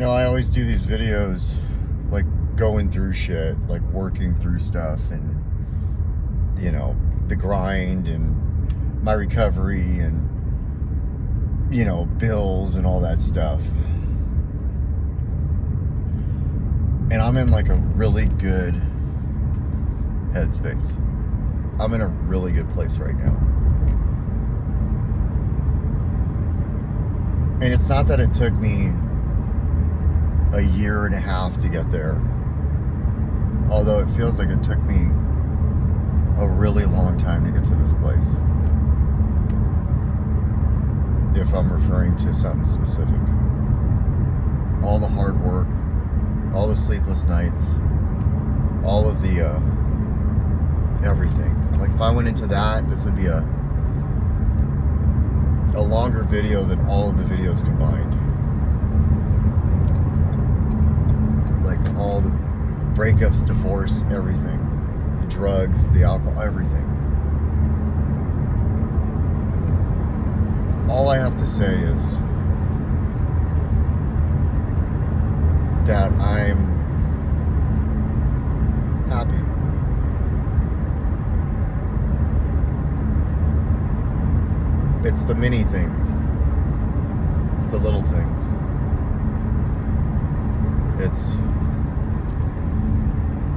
I always do these videos like going through shit, like working through stuff and, the grind and my recovery and, bills and all that stuff. And I'm in like a really good headspace. I'm in a really good place right now. And it's not that it took me a year and a half to get there, although it feels like it took me a really long time to get to this place, if I'm referring to something specific. All the hard work, all the sleepless nights, all of the everything. Like if I went into that, this would be a longer video than all of the videos combined. Like all the breakups, divorce, everything. The drugs, the alcohol, everything. All I have to say is that I'm happy. It's the mini things. It's the little things. It's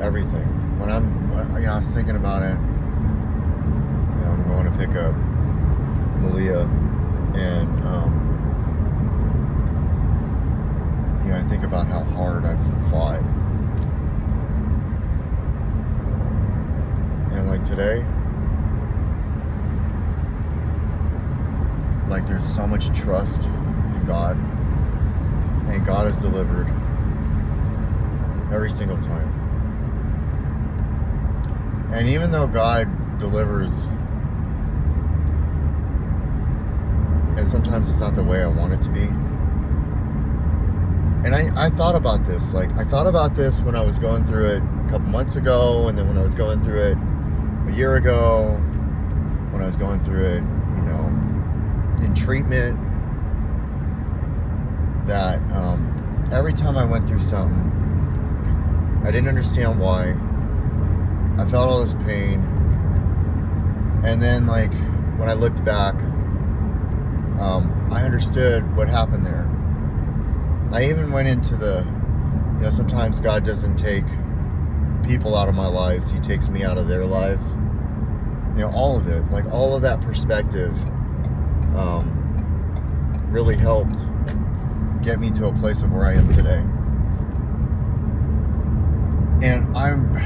everything. When I was thinking about it, I'm going to pick up Malia, and I think about how hard I've fought, and like today, like there's so much trust in God, and God has delivered every single time. And even though God delivers, and sometimes it's not the way I want it to be, and I thought about this, I thought about this when I was going through it a couple months ago, and then when I was going through it a year ago, when I was going through it, in treatment, that every time I went through something, I didn't understand why. I felt all this pain, and then when I looked back, I understood what happened there. I even went into sometimes God doesn't take people out of my lives, He takes me out of their lives. All of it, all of that perspective really helped get me to a place of where I am today. And I'm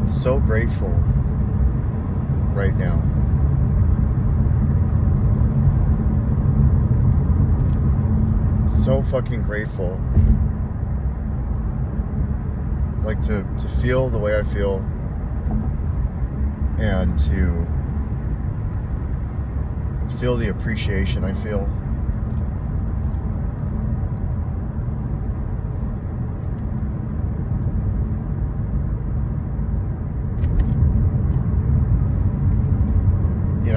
so grateful right now. So fucking grateful. To feel the way I feel, and to feel the appreciation I feel.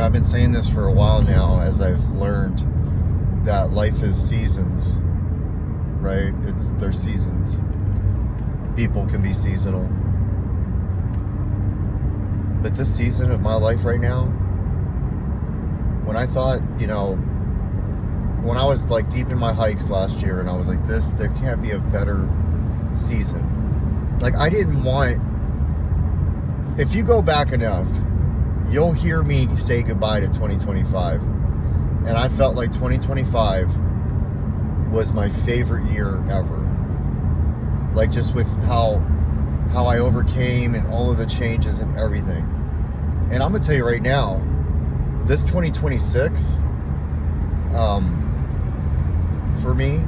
I've been saying this for a while now, as I've learned that life is seasons, right? They're seasons. People can be seasonal. But this season of my life right now, when I thought, when I was deep in my hikes last year, and I was like, there can't be a better season. I didn't want, if you go back enough, you'll hear me say goodbye to 2025. And I felt like 2025 was my favorite year ever. Just with how I overcame and all of the changes and everything. And I'm gonna tell you right now, this 2026, for me,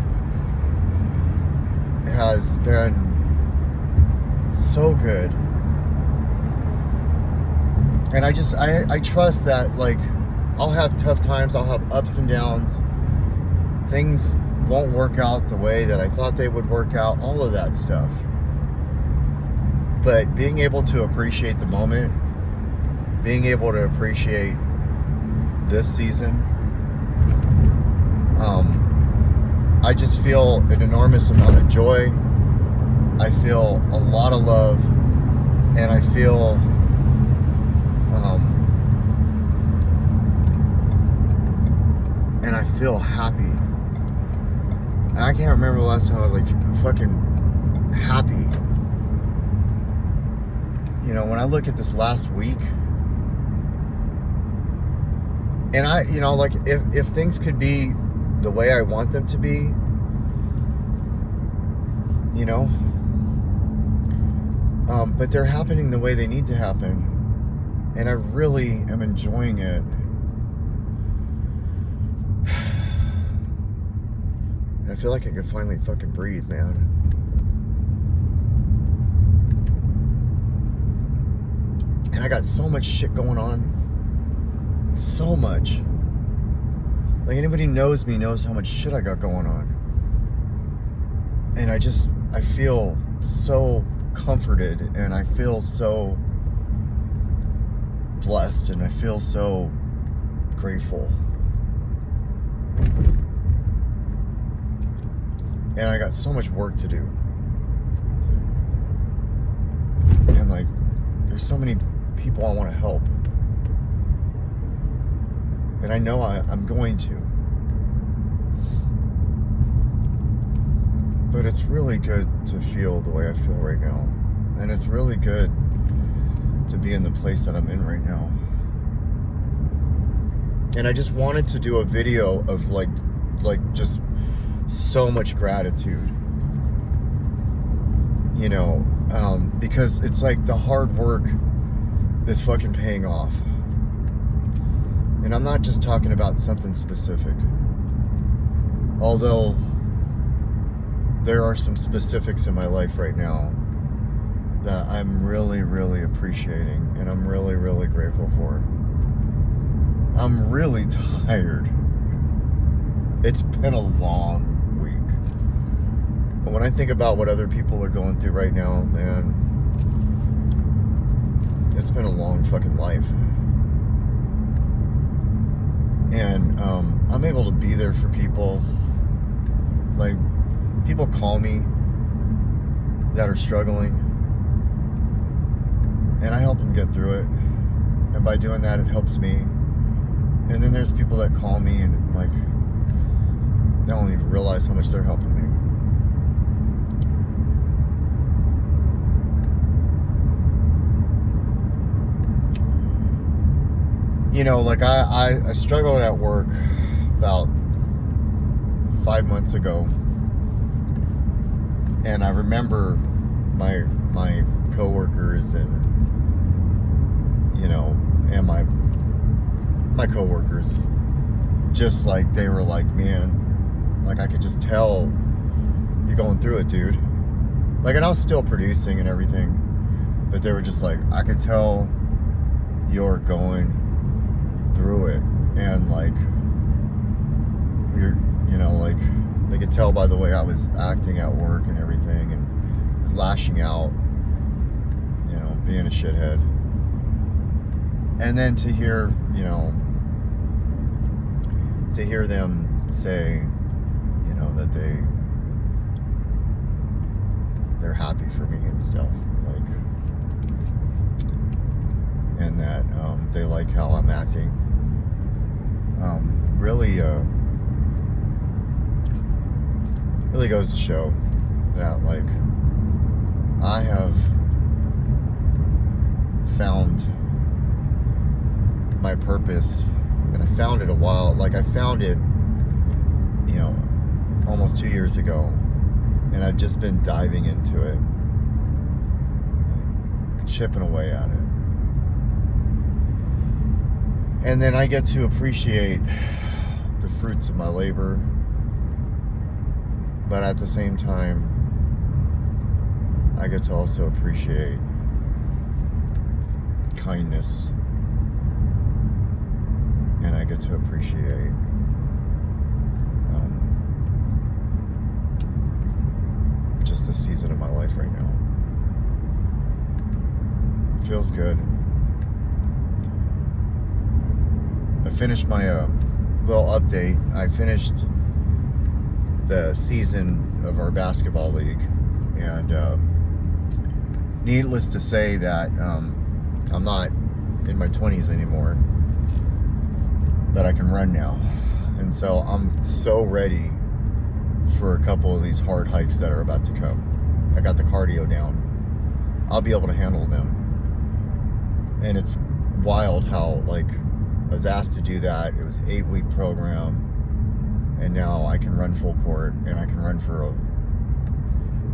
has been so good. And I trust that I'll have tough times, I'll have ups and downs, things won't work out the way that I thought they would work out, all of that stuff. But being able to appreciate the moment, being able to appreciate this season, I just feel an enormous amount of joy. I feel a lot of love, and I feel happy. And I can't remember the last time I was like fucking happy. You know, when I look at this last week, and I, you know, like if things could be the way I want them to be, you know, but they're happening the way they need to happen, and I really am enjoying it. And I feel like I can finally fucking breathe, man. And I got so much shit going on. So much. Like, anybody knows me knows how much shit I got going on. And I feel so comforted, and I feel so blessed, and I feel so grateful. And I got so much work to do. And like, there's so many people I want to help. And I know I'm going to. But it's really good to feel the way I feel right now. And it's really good to be in the place that I'm in right now. And I just wanted to do a video of like just so much gratitude. You know, because it's like the hard work is fucking paying off. And I'm not just talking about something specific. Although there are some specifics in my life right now that I'm really, really appreciating, and I'm really, really grateful for. I'm really tired. It's been a long week. But when I think about what other people are going through right now, man, it's been a long fucking life. And I'm able to be there for people. Like, people call me that are struggling, and I help them get through it. And by doing that, it helps me. And then there's people that call me and like, they don't even realize how much they're helping me. You know, like I struggled at work about 5 months ago, and I remember my coworkers and, you know, and my coworkers, just like, they were like, man, like, I could just tell you're going through it, dude. Like, and I was still producing and everything, but they were just like, I could tell you're going through it, and like, you're, you know, like, they could tell by the way I was acting at work and everything, and was lashing out, you know, being a shithead. And then to hear, you know, to hear them say, you know, that they're happy for me and stuff, like, and that they like how I'm acting, really goes to show that, like, I have found my purpose, and I found it I found it, you know, almost 2 years ago, and I've just been diving into it, chipping away at it. And then I get to appreciate the fruits of my labor, but at the same time, I get to also appreciate kindness, and I get to appreciate just the season of my life right now. It feels good. I finished my little update. I finished the season of our basketball league, and needless to say that I'm not in my 20s anymore, but I can run now, and so I'm so ready for a couple of these hard hikes that are about to come. I got the cardio down. I'll be able to handle them, and it's wild how, like, I was asked to do that. It was an 8-week program, and now I can run full court, and I can run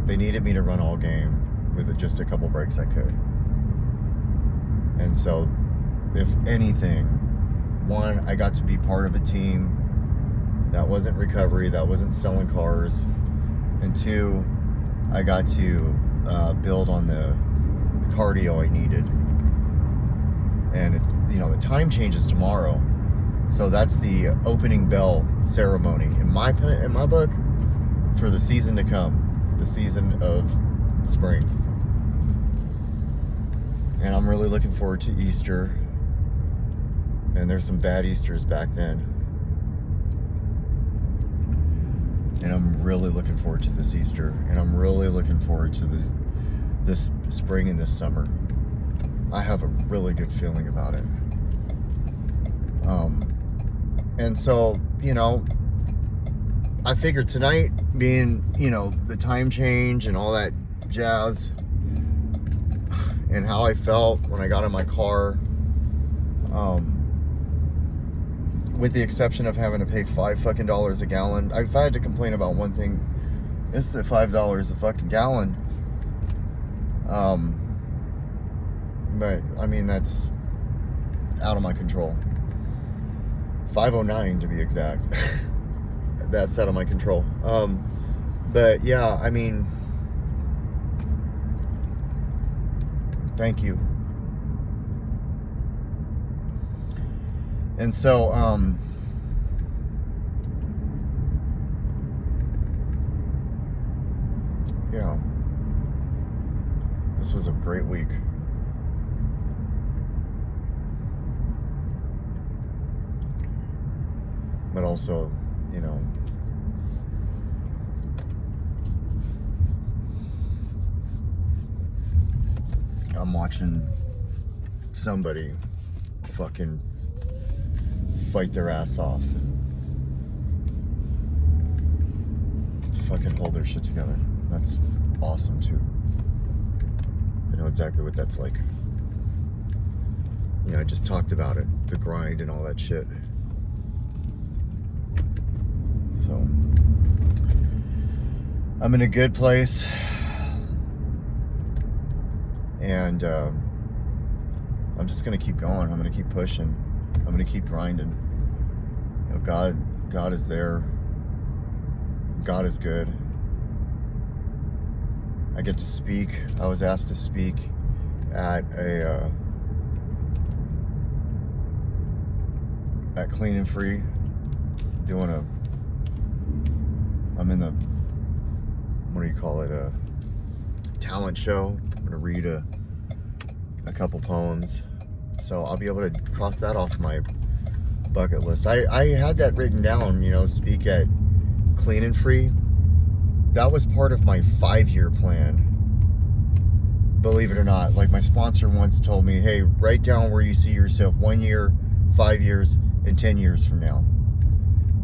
they needed me to run all game. With just a couple breaks I could. And so, if anything, one, I got to be part of a team that wasn't recovery, that wasn't selling cars, and two, I got to build on the cardio I needed. And the time changes tomorrow, so that's the opening bell ceremony in my book for the season to come, the season of spring. And I'm really looking forward to Easter. And there's some bad Easters back then. And I'm really looking forward to this Easter. And I'm really looking forward to this spring and this summer. I have a really good feeling about it. And so, I figured tonight, being, the time change and all that jazz, and how I felt when I got in my car, with the exception of having to pay $5 a gallon. If I had to complain about one thing, it's the $5 a fucking gallon. But I mean, that's out of my control. $5.09 to be exact. That's out of my control. But yeah, I mean, thank you. And so, yeah, this was a great week. But also, I'm watching somebody fucking fight their ass off. Fucking hold their shit together. That's awesome too. I know exactly what that's like. I just talked about it, the grind and all that shit. So, I'm in a good place, and I'm just gonna keep going. I'm gonna keep pushing. I'm gonna keep grinding. God is there. God is good. I get to speak. I was asked to speak at Clean and Free, I'm in the, what do you call it, a talent show. I'm gonna read a couple poems, so I'll be able to cross that off my bucket list. I had that written down, speak at Clean and Free. That was part of my 5-year plan, believe it or not. Like, my sponsor once told me, hey, write down where you see yourself 1 year, 5 years, and 10 years from now.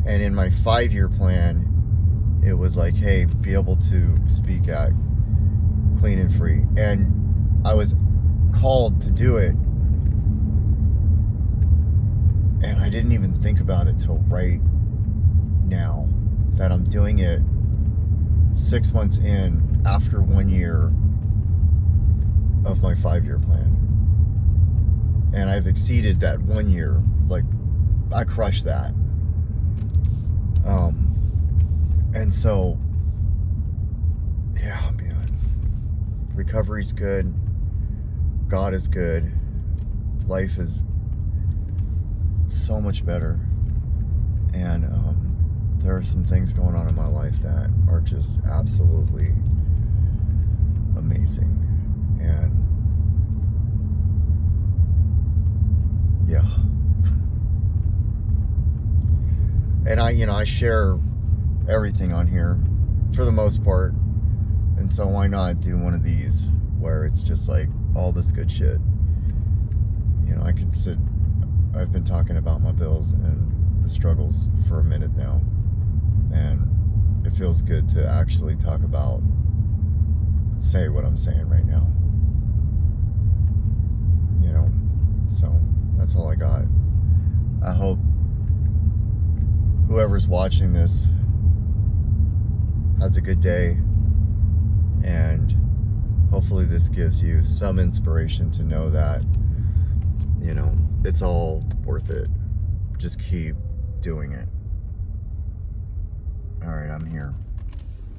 And in my 5-year plan, it was like, hey, be able to speak at Clean and Free. And I was called to do it, and I didn't even think about it till right now, that I'm doing it 6 months in, after 1 year of my 5-year plan. And I've exceeded that 1 year. Like, I crushed that. And so, yeah, man, recovery's good. God is good. Life is so much better. And there are some things going on in my life that are just absolutely amazing. And yeah. And I share everything on here for the most part. And so why not do one of these where it's just like all this good shit. You know, I've been talking about my bills and the struggles for a minute now. And it feels good to actually say what I'm saying right now. You know, so that's all I got. I hope whoever's watching this has a good day, and hopefully this gives you some inspiration to know that, you know, it's all worth it. Just keep doing it. All right, I'm here.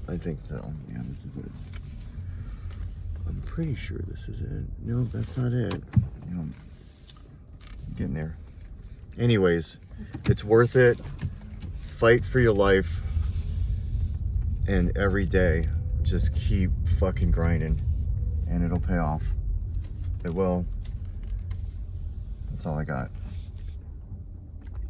I think so. Yeah, this is it. I'm pretty sure this is it. No, that's not it. You know, I'm getting there. Anyways, it's worth it. Fight for your life. And every day, just keep fucking grinding. And it'll pay off. It will. That's all I got.